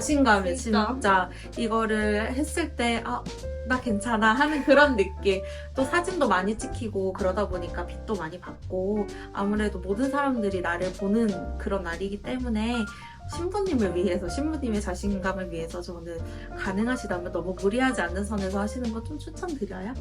자신감이 진짜. 진짜 이거를 했을 때 나 괜찮아 하는 그런 느낌. 또 사진도 많이 찍히고 그러다 보니까 빚도 많이 받고 아무래도 모든 사람들이 나를 보는 그런 날이기 때문에 신부님을 위해서, 신부님의 자신감을 위해서 저는 가능하시다면 너무 무리하지 않는 선에서 하시는 거 좀 추천드려요.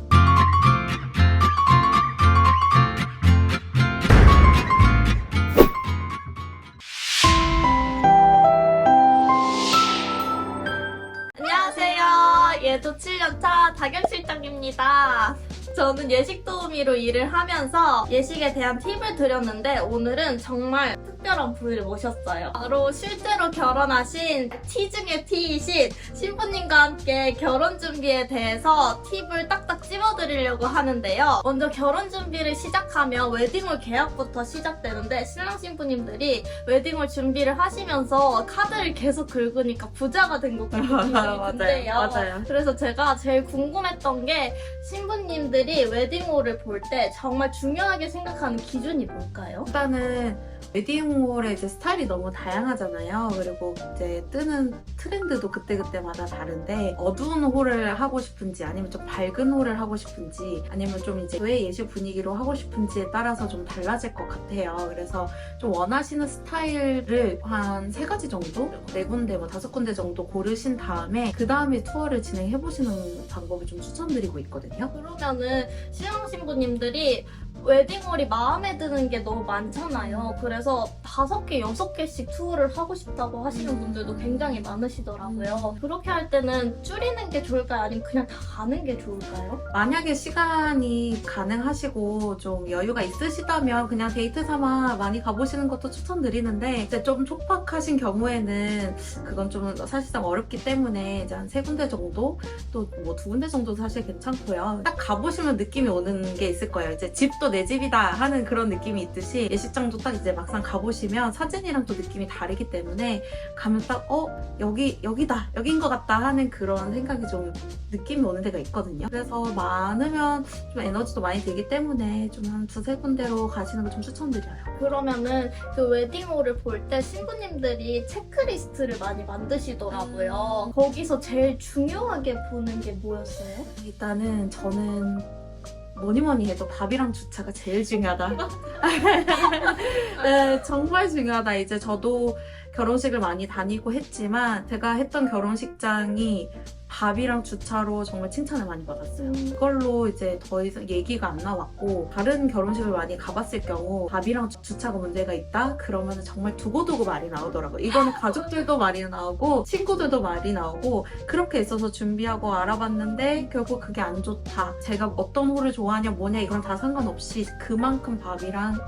안녕하세요. 예조 7년차 다경실장입니다. 저는 예식 도우미로 일을 하면서 예식에 대한 팁을 드렸는데 오늘은 정말 특별한 분을 모셨어요. 바로 실제로 결혼하신 T 중에 T이신 신부님과 함께 결혼 준비에 대해서 팁을 딱딱 찝어드리려고 하는데요. 먼저 결혼 준비를 시작하면 웨딩홀 계약부터 시작되는데 신랑 신부님들이 웨딩홀 준비를 하시면서 카드를 계속 긁으니까 부자가 된 것 같은 기분이 든대요. 맞아요. 그래서 제가 제일 궁금했던 게 신부님들이 웨딩홀을 볼 때 정말 중요하게 생각하는 기준이 뭘까요? 일단은 웨딩홀의 이제 스타일이 너무 다양하잖아요. 그리고 이제 뜨는 트렌드도 그때그때마다 다른데 어두운 홀을 하고 싶은지 아니면 좀 밝은 홀을 하고 싶은지 아니면 좀 이제 교회 예식 분위기로 하고 싶은지에 따라서 좀 달라질 것 같아요. 그래서 좀 원하시는 스타일을 한 3가지 정도? 4군데, 뭐 5군데 정도 고르신 다음에 그 다음에 투어를 진행해보시는 방법을 좀 추천드리고 있거든요. 그러면은 신랑 신부님들이 웨딩홀이 마음에 드는 게 너무 많잖아요. 그래서 5개, 6개씩 투어를 하고 싶다고 하시는 분들도 굉장히 많으시더라고요. 그렇게 할 때는 줄이는 게 좋을까요? 아니면 그냥 다 가는 게 좋을까요? 만약에 시간이 가능하시고 좀 여유가 있으시다면 그냥 데이트 삼아 많이 가보시는 것도 추천드리는데 이제 좀 촉박하신 경우에는 그건 좀 사실상 어렵기 때문에 이제 한 3군데 정도 또 뭐 2군데 정도 사실 괜찮고요. 딱 가보시면 느낌이 오는 게 있을 거예요. 이제 집도 내 집이다 하는 그런 느낌이 있듯이 예식장도 딱 이제 막상 가보시면 사진이랑 또 느낌이 다르기 때문에 가면 딱 여기다 여긴 것 같다 하는 그런 생각이 좀 느낌이 오는 데가 있거든요. 그래서 많으면 좀 에너지도 많이 들기 때문에 좀 한 2-3군데로 가시는 걸 좀 추천드려요. 그러면은 그 웨딩홀을 볼 때 신부님들이 체크리스트를 많이 만드시더라고요. 거기서 제일 중요하게 보는 게 뭐였어요? 일단은 저는 뭐니 해도 밥이랑 주차가 제일 중요하다. 네, 정말 중요하다. 이제 저도 결혼식을 많이 다니고 했지만 제가 했던 결혼식장이 밥이랑 주차로 정말 칭찬을 많이 받았어요. 그걸로 이제 더 이상 얘기가 안 나왔고 다른 결혼식을 많이 가봤을 경우 밥이랑 주차가 문제가 있다? 그러면 정말 두고두고 말이 나오더라고요. 이거는 가족들도 말이 나오고 친구들도 말이 나오고 그렇게 있어서 준비하고 알아봤는데 결국 그게 안 좋다. 제가 어떤 홀을 좋아하냐 뭐냐 이건 다 상관없이 그만큼 밥이랑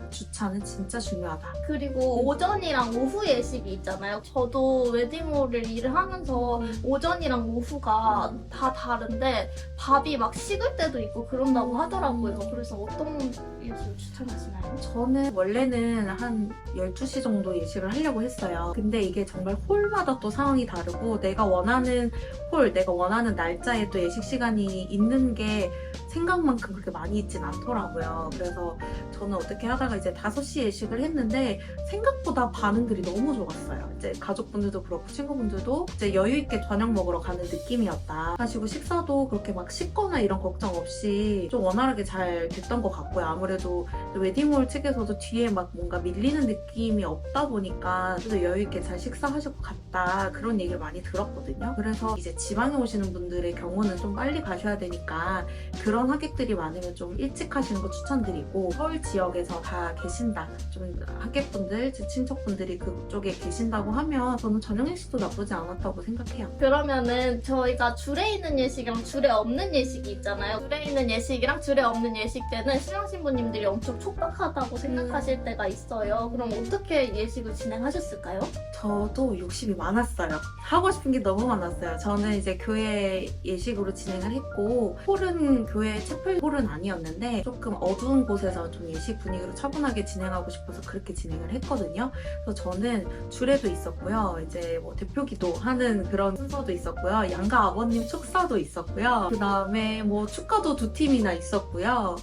주차는 진짜 중요하다. 그리고 오전이랑 오후 예식이 있잖아요. 저도 웨딩홀을 일을 하면서 오전이랑 오후가 다 다른데 밥이 막 식을 때도 있고 그런다고 하더라고요. 그래서 어떤 예식을 추천하시나요? 저는 원래는 한 12시 정도 예식을 하려고 했어요. 근데 이게 정말 홀마다 또 상황이 다르고 내가 원하는 홀, 내가 원하는 날짜에 또 예식 시간이 있는 게 생각만큼 그렇게 많이 있진 않더라고요. 그래서 저는 어떻게 하다가 이제 5시 예식을 했는데 생각보다 반응들이 너무 좋았어요. 이제 가족분들도 그렇고 친구분들도 이제 여유있게 저녁 먹으러 가는 느낌이었다 하시고 식사도 그렇게 막 식거나 이런 걱정 없이 좀 원활하게 잘 됐던 것 같고요. 아무래도 웨딩홀 측에서도 뒤에 막 뭔가 밀리는 느낌이 없다 보니까 또 여유있게 잘 식사하실 것 같다 그런 얘기를 많이 들었거든요. 그래서 이제 지방에 오시는 분들의 경우는 좀 빨리 가셔야 되니까 그런 하객들이 많으면 좀 일찍 하시는 거 추천드리고 서울 지역에서 다 계신다 좀 하객분들, 제 친척분들이 그쪽에 계신다고 하면 저는 저녁 예식도 나쁘지 않았다고 생각해요. 그러면은 저희가 줄에 있는 예식이랑 줄에 없는 예식이 있잖아요. 줄에 있는 예식이랑 줄에 없는 예식 때는 신랑 신부님들이 엄청 촉박하다고 생각하실 때가 있어요. 그럼 어떻게 예식을 진행하셨을까요? 저도 욕심이 많았어요. 하고 싶은 게 너무 많았어요. 저는 이제 교회 예식으로 진행을 했고 홀은 교회 채플 홀은 아니었는데 조금 어두운 곳에서 좀 예식 분위기로 차분하게 진행하고 싶어서 그렇게 진행을 했거든요. 그래서 저는 주례도 있었고요. 이제 뭐 대표기도 하는 그런 순서도 있었고요. 양가 아버님 축사도 있었고요. 그 다음에 뭐 축가도 2팀이나 있었고요.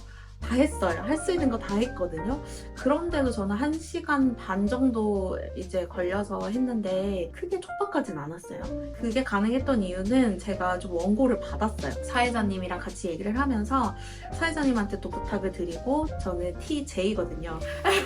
다 했어요. 할 수 있는 거 다 했거든요. 그런데도 저는 1시간 반 정도 이제 걸려서 했는데 크게 촉박하진 않았어요. 그게 가능했던 이유는 제가 좀 원고를 받았어요. 사회자님이랑 같이 얘기를 하면서 사회자님한테 또 부탁을 드리고 저는 TJ거든요.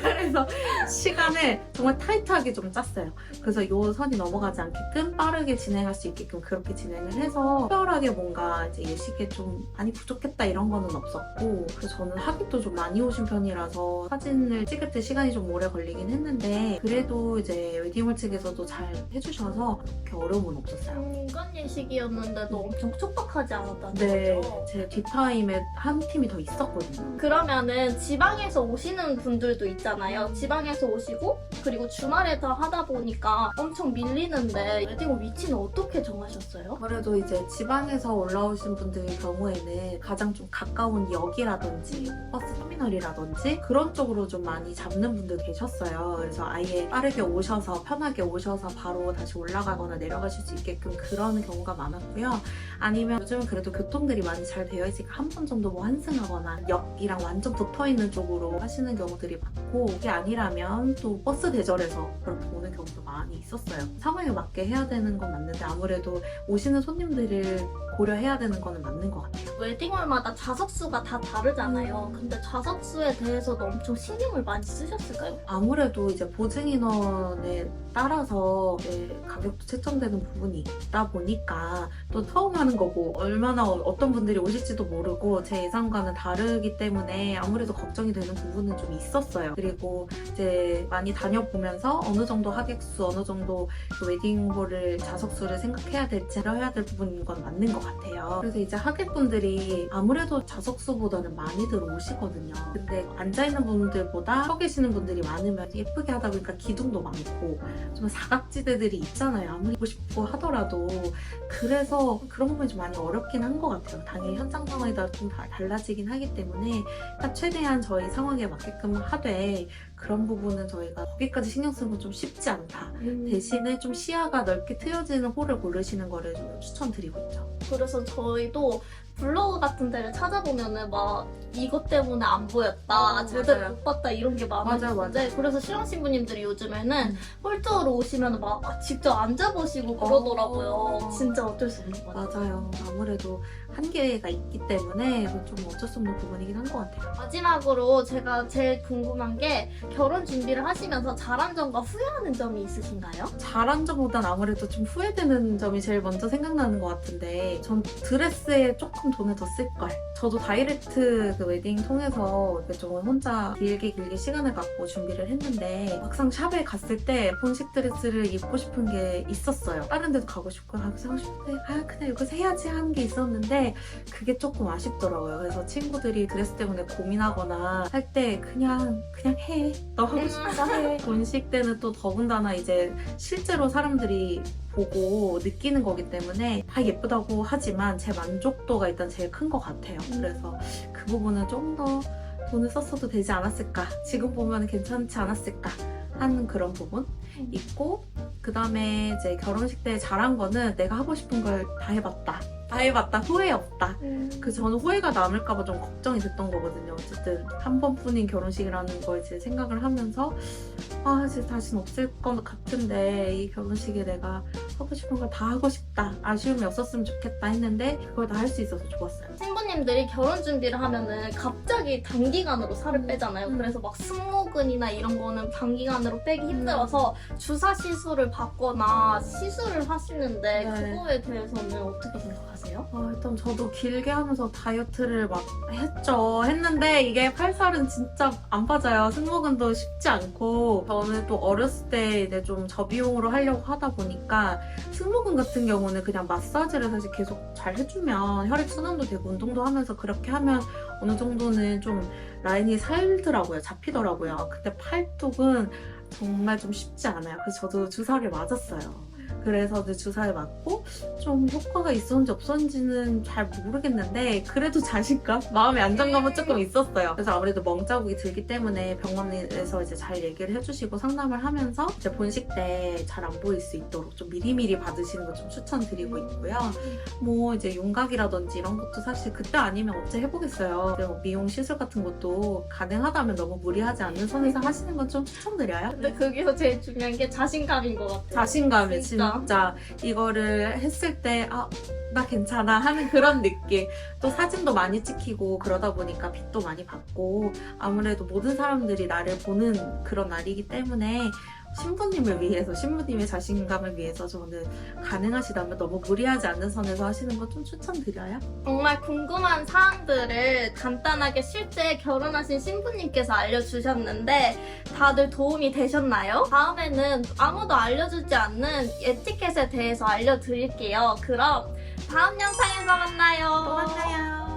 그래서 시간을 정말 타이트하게 좀 짰어요. 그래서 요 선이 넘어가지 않게끔 빠르게 진행할 수 있게끔 그렇게 진행을 해서 특별하게 뭔가 이제 예식에 좀 많이 부족했다 이런 거는 없었고, 그래서 저는 하객도 좀 많이 오신 편이라서 사진을 찍을 때 시간이 좀 오래 걸리긴 했는데 그래도 이제 웨딩홀 측에서도 잘 해주셔서 그렇게 어려움은 없었어요. 인간 예식이었는데도 엄청 촉박하지 않았다는 네, 거죠? 제 뒷타임에 한 팀이 더 있었거든요. 그러면은 지방에서 오시는 분들도 있잖아요. 지방에서 오시고 그리고 주말에 다 하다 보니까 엄청 밀리는데 웨딩홀 위치는 어떻게 정하셨어요? 아무래도 이제 지방에서 올라오신 분들의 경우에는 가장 좀 가까운 역이라든지 버스 터미널이라든지 그런 쪽으로 좀 많이 잡는 분들 계셨어요. 그래서 아예 빠르게 오셔서 편하게 오셔서 바로 다시 올라가거나 내려가실 수 있게끔 그런 경우가 많았고요. 아니면 요즘은 그래도 교통들이 많이 잘 되어 있으니까 한 번 정도 뭐 환승하거나 역이랑 완전 붙어있는 쪽으로 하시는 경우들이 많고, 그게 아니라면 또 버스 대절해서 그렇게 오는 경우도 많이 있었어요. 상황에 맞게 해야 되는 건 맞는데 아무래도 오시는 손님들을 고려해야 되는 거는 맞는 것 같아요. 웨딩홀마다 좌석수가 다 다르잖아요. 근데 좌석수에 대해서도 엄청 신경을 많이 쓰셨을까요? 아무래도 이제 보증 인원에 따라서 이제 가격도 책정되는 부분이 있다 보니까 또 처음 하는 거고 얼마나 어떤 분들이 오실지도 모르고 제 예상과는 다르기 때문에 아무래도 걱정이 되는 부분은 좀 있었어요. 그리고 이제 많이 다녀보면서 어느 정도 하객수, 어느 정도 그 웨딩홀을 좌석수를 생각해야 될지 해야 될 부분인 건 맞는 것 같아요. 그래서 이제 하객분들이 아무래도 좌석수보다는 많이들 오시거든요. 근데 앉아있는 분들보다 서 계시는 분들이 많으면 예쁘게 하다 보니까 기둥도 많고 좀 사각지대들이 있잖아요. 아무리 보고 싶고 하더라도. 그래서 그런 부분이 좀 많이 어렵긴 한 것 같아요. 당연히 현장 상황에 따라 좀 달라지긴 하기 때문에 최대한 저희 상황에 맞게끔 하되 그런 부분은 저희가 거기까지 신경 쓰는 건 좀 쉽지 않다. 대신에 좀 시야가 넓게 트여지는 홀을 고르시는 거를 좀 추천드리고 있죠. 그래서 저희도 블로그 같은 데를 찾아보면은 막 이것 때문에 안 보였다, 제대로 맞아요. 못 봤다 이런 게 많았는데 맞아요. 그래서 신랑 신부님들이 요즘에는 홀투어로 오시면 막 직접 앉아보시고 그러더라고요. 진짜 어쩔 수 없는 것 같아요. 맞아요. 아무래도 한계가 있기 때문에 좀 어쩔 수 없는 부분이긴 한 것 같아요. 마지막으로 제가 제일 궁금한 게 결혼 준비를 하시면서 잘한 점과 후회하는 점이 있으신가요? 잘한 점보단 아무래도 좀 후회되는 점이 제일 먼저 생각나는 것 같은데, 전 드레스에 조금 돈을 더 쓸걸. 저도 다이렉트 그 웨딩 통해서 이렇게 좀 혼자 길게 시간을 갖고 준비를 했는데 막상 샵에 갔을 때 본식 드레스를 입고 싶은 게 있었어요. 다른 데도 가고 싶고 하고 싶은데 그냥 여기서 해야지 하는 게 있었는데 그게 조금 아쉽더라고요. 그래서 친구들이 드레스 때문에 고민하거나 할 때 그냥 해. 너 하고 싶다 해. 본식 때는 또 더군다나 이제 실제로 사람들이 보고 느끼는 거기 때문에 다 예쁘다고 하지만 제 만족도가 일단 제일 큰 것 같아요. 그래서 그 부분은 좀 더 돈을 썼어도 되지 않았을까, 지금 보면 괜찮지 않았을까 하는 그런 부분 있고, 그 다음에 이제 결혼식 때 잘한 거는 내가 하고 싶은 걸 다 해봤다, 후회 없다. 그래서 저는 후회가 남을까봐 좀 걱정이 됐던 거거든요. 어쨌든 한 번뿐인 결혼식이라는 걸 이제 생각을 하면서 이제 다시는 없을 것 같은데 이 결혼식에 내가 하고 싶은 걸 다 하고 싶다, 아쉬움이 없었으면 좋겠다 했는데 그걸 다 할 수 있어서 좋았어요. 신부님들이 결혼 준비를 하면은 갑자기 단기간으로 살을 빼잖아요. 그래서 막 승모근이나 이런 거는 단기간으로 빼기 힘들어서 주사 시술을 받거나 시술을 하시는데 네. 그거에 대해서는 어떻게 생각하세요? 일단 저도 길게 하면서 다이어트를 막 했는데 이게 팔살은 진짜 안 빠져요. 승모근도 쉽지 않고, 저는 또 어렸을 때 이제 좀 저비용으로 하려고 하다 보니까 승모근 같은 경우는 그냥 마사지를 사실 계속 잘 해주면 혈액순환도 되고 운동도 하면서 그렇게 하면 어느 정도는 좀 라인이 살더라고요. 잡히더라고요. 근데 팔뚝은 정말 좀 쉽지 않아요. 그래서 저도 주사를 맞았어요. 그래서 이제 주사를 맞고 좀 효과가 있었는지 없었는지는 잘 모르겠는데 그래도 자신감, 마음의 안정감은 조금 있었어요. 그래서 아무래도 멍자국이 들기 때문에 병원에서 이제 잘 얘기를 해주시고 상담을 하면서 이제 본식 때 잘 안 보일 수 있도록 좀 미리미리 받으시는 거 좀 추천드리고 있고요. 뭐 이제 윤곽이라든지 이런 것도 사실 그때 아니면 어째 해보겠어요. 근데 뭐 미용 시술 같은 것도 가능하다면 너무 무리하지 않는 선에서 하시는 건 좀 추천드려요. 근데 거기서 제일 중요한 게 자신감인 것 같아요. 자신감이 진짜. 진짜 이거를 했을 때 나 괜찮아 하는 그런 느낌. 또 사진도 많이 찍히고 그러다 보니까 빚도 많이 받고 아무래도 모든 사람들이 나를 보는 그런 날이기 때문에 신부님을 위해서, 신부님의 자신감을 위해서 저는 가능하시다면 너무 무리하지 않는 선에서 하시는 거 좀 추천드려요. 정말 궁금한 사항들을 간단하게 실제 결혼하신 신부님께서 알려주셨는데 다들 도움이 되셨나요? 다음에는 아무도 알려주지 않는 에티켓에 대해서 알려드릴게요. 그럼 다음 영상에서 만나요. 또 만나요.